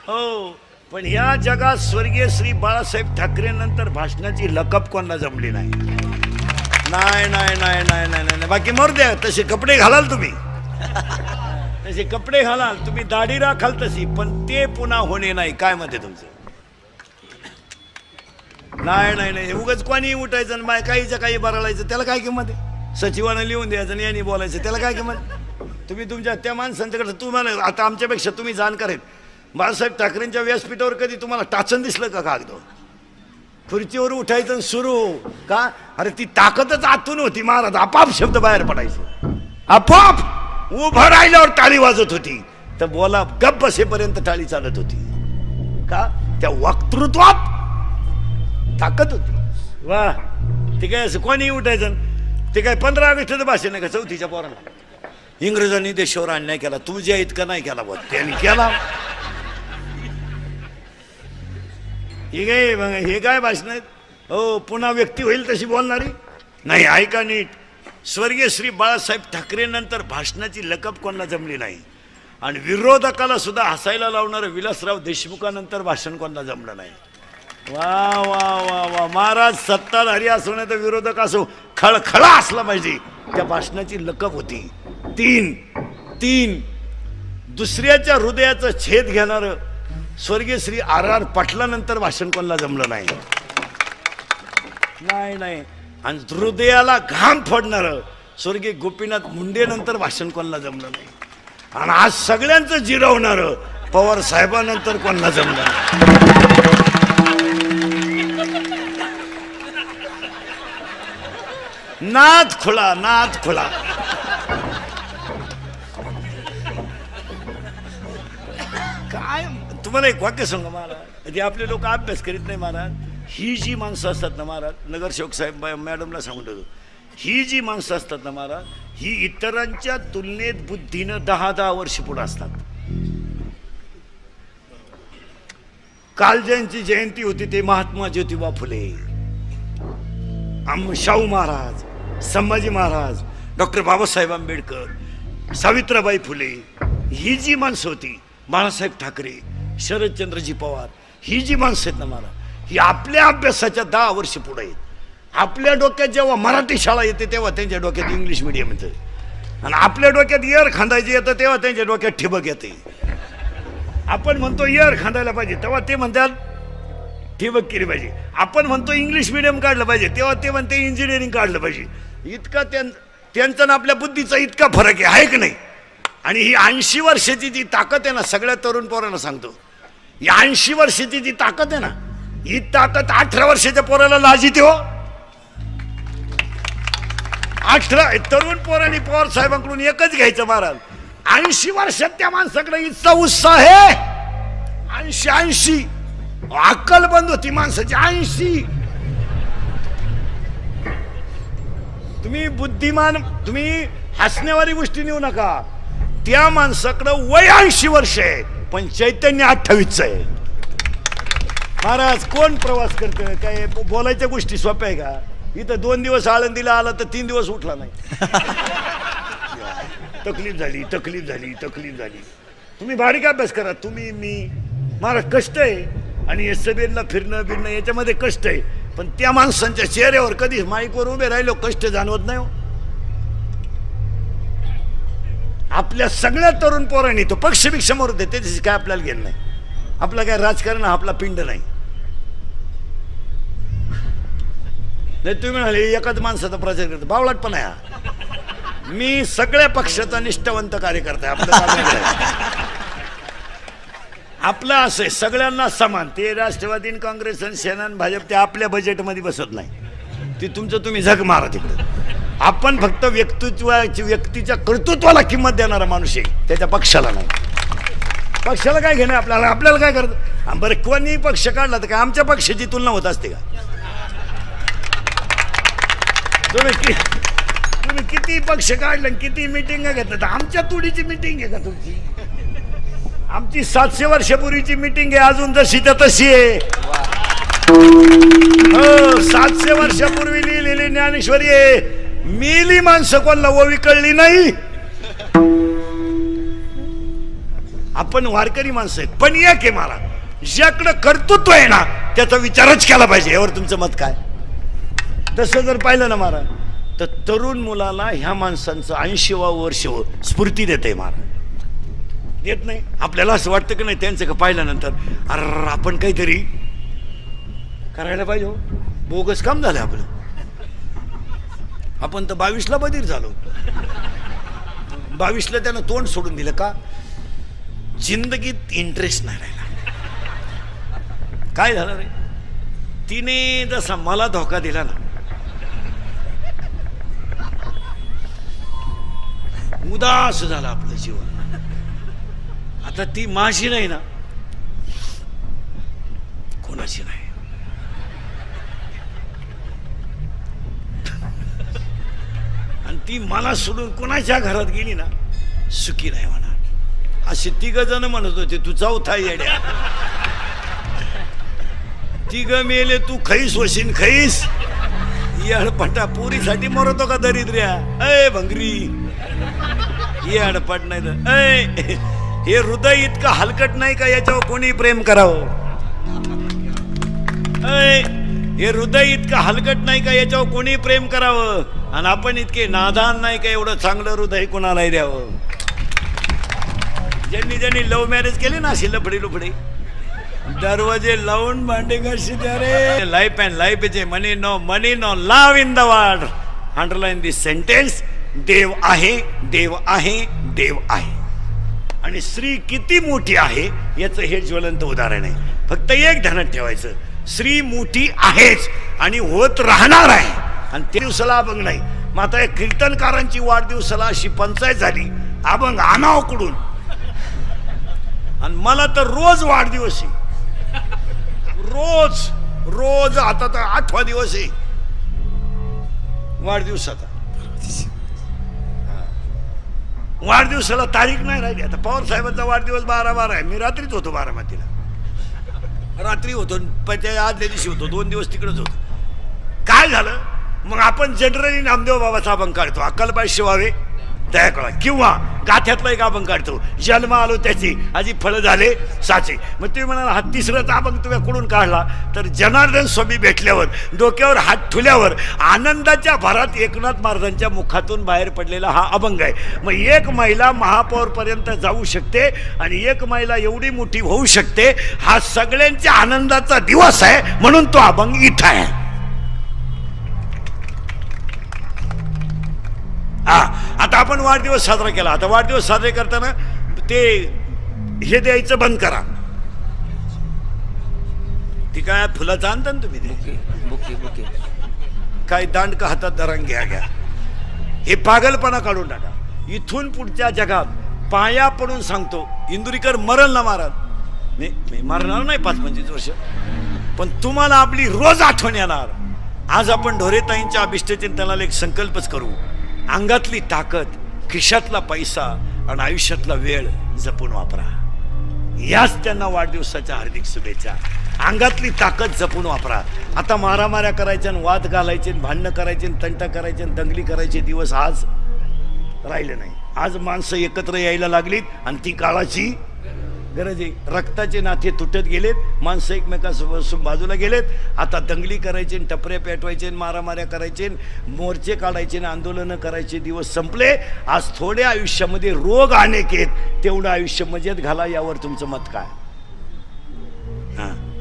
हो, पण ह्या जगात स्वर्गीय श्री बाळासाहेब ठाकरे नंतर भाषणाची लकप कोणाला जमली नाही. नाही नाही नाही नाही नाही नाही बाकी मरू द्या. तसे कपडे घालाल तुम्ही, तसे कपडे घालाल तुम्ही, दाढी राखाल तशी, पण ते पुन्हा होणे नाही. काय मत आहे तुमचं? नाही नाही नाही उगाच कोणी उठायचं आणि माय काहीच्या काही बरळायचं, त्याला काय किंमत आहे? सचिवानं लिहून द्यायचं आणि यांनी बोलायचं, त्याला काय किंमत? तुम्ही तुमच्या त्या माणसांच्याकडे, तुम्हाला आता आमच्यापेक्षा तुम्ही जाणकार आहेत. बाळासाहेब ठाकरेंच्या व्यासपीठावर कधी तुम्हाला टाचन दिसलं का कागद? खुर्चीवर उठायचं सुरू का? अरे ती ताकदच आतून होती महाराज, आपाप शब्द बाहेर पडायचे, आपाप उभं राहिल्यावर टाळी वाजत होती. तर बोला गप्प बसेपर्यंत टाळी चालत होती का? त्या वक्तृत्वात ताकद होती. वा, ते काय असं कोणी उठायचं? ते काय 15 ऑगस्टचं भाषण नाही का 4थीच्या पोरांना? इंग्रजांनी देशावर अन्याय केला, तुझ्या इतका नाही केला बघ, त्यांनी केला. हे काय भाषण आहेत? हो, पुन्हा व्यक्ती होईल तशी बोलणारी नाही. ऐका नीट, स्वर्गीय श्री बाळासाहेब ठाकरे नंतर भाषणाची लकप कोणाला जमली नाही. आणि विरोधकाला सुद्धा हसायला लावणारं विलासराव देशमुखानंतर भाषण कोणाला जमलं नाही. वा वा वा वा महाराज, सत्ताधारी असो नाही तर विरोधक असो, खळखळा असला पाहिजे. त्या भाषणाची लकप होती. तीन दुसऱ्याच्या हृदयाचं छेद घेणारं स्वर्गीय श्री R.R. पाटलानंतर भाषण कोणाला जमलं नाही. नाही नाही आणि हृदयाला घाम फोडणारं स्वर्गीय गोपीनाथ मुंडे नंतर भाषण कोणाला जमलं नाही. आणि आज सगळ्यांचं जिरवणारं पवार साहेबांनंतर कोणाला जमलं नाही. नाद खुळा. काय तुम्हाला एक वाक्य सांगा महाराज, आपले लोक अभ्यास करीत नाही महाराज. ही जी माणसं असतात ना महाराज, नगरसेवक साहेब मॅडमला सांगून ठेवतो, ही जी माणसं असतात ना महाराज, ही इतरांच्या तुलनेत बुद्धीनं 10-10 वर्ष पुढे असतात. काल ज्यांची जयंती होती ते महात्मा ज्योतिबा फुले, शाहू महाराज, संभाजी महाराज, डॉक्टर बाबासाहेब आंबेडकर, सावित्रीबाई फुले, ही जी माणसं होती, बाळासाहेब ठाकरे, शरदचंद्रजी पवार, ही जी माणसं आहेत ना मला, ही आपल्या अभ्यासाच्या 10 वर्ष पुढे आहेत. आपल्या डोक्यात जेव्हा मराठी शाळा येते तेव्हा त्यांच्या डोक्यात इंग्लिश मिडियम येतं, आणि आपल्या डोक्यात इयर खांदायची येतं तेव्हा त्यांच्या डोक्यात ठिबक येते. आपण म्हणतो इयर खांदायला पाहिजे तेव्हा ते म्हणतात ठिबक केली पाहिजे. आपण म्हणतो इंग्लिश मिडियम काढलं पाहिजे तेव्हा ते म्हणते इंजिनिअरिंग काढलं पाहिजे. इतका त्यांचा ना आपल्या बुद्धीचा इतका फरक आहे की नाही. आणि ही 80 वर्षाची जी ताकद आहे ना, सगळ्या तरुण पोरांना सांगतो, ही 80 वर्षाची जी ताकद आहे ना, ही ताकद 18 वर्षाच्या पोराला लाजिते हो. 18 तरुण पोरांनी पवार साहेबांकडून एकच घ्यायचं महाराज, 80 वर्षात त्या माणसाकडे इतका उत्साह आहे. 80 अक्कल बंद होती माणसाची. 80 तुम्ही बुद्धिमान, तुम्ही हसण्यावारी गोष्टी नेऊ नका. त्या माणसाकडं वय 80 वर्ष आहे पण चैतन्य 28 आहे. महाराज कोण प्रवास करतं? काय बोलायच्या गोष्टी सोप्या आहे का? इथं 2 दिवस आळंदीला आला तर 3 दिवस उठला नाही. तकलीफ झाली. तुम्ही बारीक अभ्यास करा, तुम्ही मी. महाराज कष्ट आहे आणि हे सभेला फिरणं याच्यामध्ये कष्ट आहे, पण त्या माणसांच्या चेहऱ्यावर कधी माईकवर उभे राहिलो कष्ट जाणवत नाही हो. आपल्या सगळ्या तरुण पोरांनी तो पक्षभिक्षामोर होते त्याच्याशी काय आपल्याला घेणं नाही. आपलं काय राजकारण, आपला पिंड नाही. तुम्ही म्हणाले एकाच माणसाचा प्रचार करतो, बावळाट पण आहे. मी सगळ्या पक्षाचा निष्ठावंत कार्यकर्ता आहे. आपलं असं आहे सगळ्यांना समान. ते राष्ट्रवादी, काँग्रेस आणि सेना, भाजप ते आपल्या बजेटमध्ये बसत नाही. ते तुमचं तुम्ही झक मारा तिकडे. आपण फक्त व्यक्तीच्या कर्तृत्वाला किंमत देणारा माणूस आहे, त्याच्या पक्षाला नाही. पक्षाला काय घेणं आपल्याला काय करत? बरं कोणी पक्ष काढला तर काय आमच्या पक्षाची तुलना होत असते का? तुम्ही किती पक्ष काढलं, किती मिटिंग घेतलं, तर आमच्या तुडीची मिटिंग आहे का तुमची? आमची 700 वर्षापूर्वीची मिटिंग आहे, अजून जशीच्या तशी आहे. 700 वर्षापूर्वी लिहिलेली ज्ञानेश्वरी आहे. मेली माणसं कोणाला ओवी कळली नाही. आपण वारकरी माणसं आहेत, पण एक आहे मला, ज्याकडं कर्तृत्व आहे ना त्याचा विचारच केला पाहिजे. यावर तुमचं मत काय? तसं जर पाहिलं ना महाराज, तर तरुण मुलाला ह्या माणसांचं 80वा वर्ष स्फूर्ती देत आहे महाराज. देत नाही? आपल्याला असं वाटतं की नाही त्यांचं का पाहिल्यानंतर अरे आपण काहीतरी करायला पाहिजे. हो, बोगस काम झालं आपलं. आपण तर 22ला बधीर झालो. 22ला त्यानं तोंड सोडून दिलं का? जिंदगीत इंटरेस्ट नाही राहिला. काय झालं रे? तिने जसा मला धोका दिला ना, उदास झालं आपलं जीवन. आता ती माझी नाही ना, कोणाची नाही. आणि ती मला सोडून कोणाच्या घरात गेली ना, सुखी नाही म्हणा. असे 3 जण म्हणत होते तू चौथा येड्या. 3 मेले, तू खैस वशीन खैस. येडपटा पोरीसाठी मरतो का दरिद्र्या? अय भंगरी, ये अडपट नाही तर हे हृदय इतकं हलकट नाही का याच्यावर कोणी प्रेम करावं? हे हृदय इतकं हलकट नाही का याच्यावर कोणी प्रेम करावं? आणि आपण इतके नादान नाही का एवढं चांगलं हृदय कोणालाही द्यावं? ज्यांनी ज्यांनी लव्ह मॅरेज केले ना, अशी लफडी लुफडी दरवाजे लावून भांडे घाशी द्या रे. Life and life is a money no love in the world. Underline this sentence. देव आहे, देव आहे, देव आहे. आणि स्त्री किती मोठी आहे याचं हे ज्वलंत उदाहरण आहे. फक्त एक ध्यानात ठेवायचं, स्त्री मोठी आहेच आणि होत राहणार आहे. आणि ते दिवसाला अभंग नाही. मग आता या कीर्तनकारांची वाढदिवसाला अशी पंचायत झाली, अभंग आणाव कुठून? आणि मला तर रोज वाढदिवस आहे, रोज रोज. आता तर 8वा दिवस आहे वाढदिवसाचा. वाढदिवसाला तारीख नाही राहिली. आता पवार साहेबांचा वाढदिवस 12/12 आहे. मी रात्रीच होतो बारामतीला, रात्री होतो, त्याच्या आदल्या दिवशी होतो, 2 दिवस तिकडेच होतो. काय झालं मग? आपण जनरली नामदेव बाबाचा अभंग काढतो, अक्कलबाई शिवावे त्या कळा, किंवा गाथ्यातला एक अभंग काढतो, जन्म आलो त्याची आजी फळं झाले साचे. मग तुम्ही म्हणाल हा 3राचा अभंग तुम्ही कुठून काढला? तर जनार्दन स्वामी भेटल्यावर, डोक्यावर हात ठुल्यावर आनंदाच्या भरात एकनाथ महाराजांच्या मुखातून बाहेर पडलेला हा अभंग आहे. मग एक महिला महापौरपर्यंत जाऊ शकते आणि एक महिला एवढी मोठी होऊ शकते. हा सगळ्यांच्या आनंदाचा दिवस आहे, म्हणून तो अभंग इथं आहे. आता आपण वाढदिवस साजरा केला. आता वाढदिवस साजरे करताना ते हे द्यायचं बंद करा. ती काय फुलाचं आणता ना तुम्ही, ते बुके काय दांडका हातात धरण घ्या. हे पागलपणा काढून टाका. इथून पुढच्या जगात पाया पडून सांगतो, इंदुरीकर मरल ना महाराज, मी मरणार नाही 5-25 वर्ष, पण तुम्हाला आपली रोज आठवण येणार. आज आपण ढोरेताईंच्या अभिष्टचिंतनाला एक संकल्पच करू. अंगातली ताकद, खिशातला पैसा आणि आयुष्यातला वेळ जपून वापरा. याच त्यांना वाढदिवसाच्या हार्दिक शुभेच्छा. अंगातली ताकद जपून वापरा. आता मारामाऱ्या करायच्या, वाद घालायचे, भांडणं करायचे, तंटा करायचे, दंगली करायचे दिवस आज राहिले नाही. आज माणसं एकत्र यायला लागलीत आणि ती काळाची गरज आहे. रक्ताचे नाते तुटत गेलेत, माणसं एकमेकांसोबत बाजूला गेलेत. आता दंगली करायचे, टपऱ्या पेटवायचे, मारामाऱ्या करायचे, मोर्चे काढायचे, आंदोलनं करायचे दिवस संपले. आज थोड्या आयुष्यामध्ये रोग अनेक आहेत, तेवढं आयुष्य मजेत घाला. यावर तुमचं मत काय?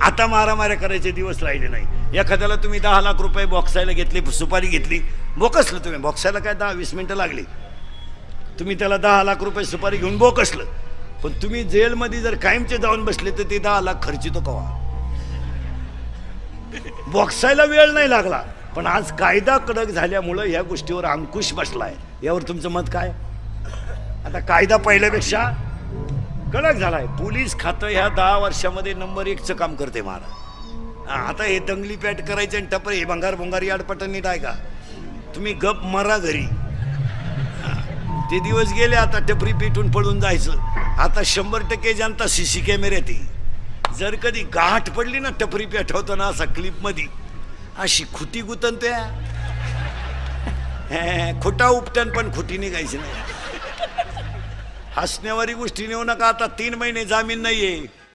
आता मारामाऱ्या करायचे दिवस राहिले नाही. एखाद्याला तुम्ही 10 लाख रुपये बॉक्सायला घेतले, सुपारी घेतली, बोकसलं तुम्ही. बॉक्सायला काय 10-20 मिनिटं लागली. तुम्ही त्याला 10 लाख रुपये सुपारी घेऊन बोकसलं, पण तुम्ही जेलमध्ये जर कायमचे जाऊन बसले तर ते 10 लाख खर्चितो कवा? बॉक्सायला वेळ नाही लागला, पण आज कायदा कडक झाल्यामुळं या गोष्टीवर अंकुश बसलाय. यावर तुमचं मत काय? आता कायदा पहिल्यापेक्षा कडक झालाय. पोलीस खातं ह्या 10 वर्षामध्ये नंबर 1चं काम करते महाराज. आता हे दंगली पेट करायचे आणि टपरे, हे भंगार याडपटन नीट आहे का? तुम्ही गप मरा घरी. ते दिवस गेले. आता टपरी पेटून पळून जायचं. आता 100% जनता CC कॅमेऱ्यात आहे. जर कधी गाठ पडली ना टपरी पेटवताना, असा क्लिप मध्ये अशी खुटी गुतन, त्या खोटा उपटन पण खुटी निघायची नाही. हसण्यावारी गोष्टी नेऊ नका. आता 3 महिने जामीन नाहीये.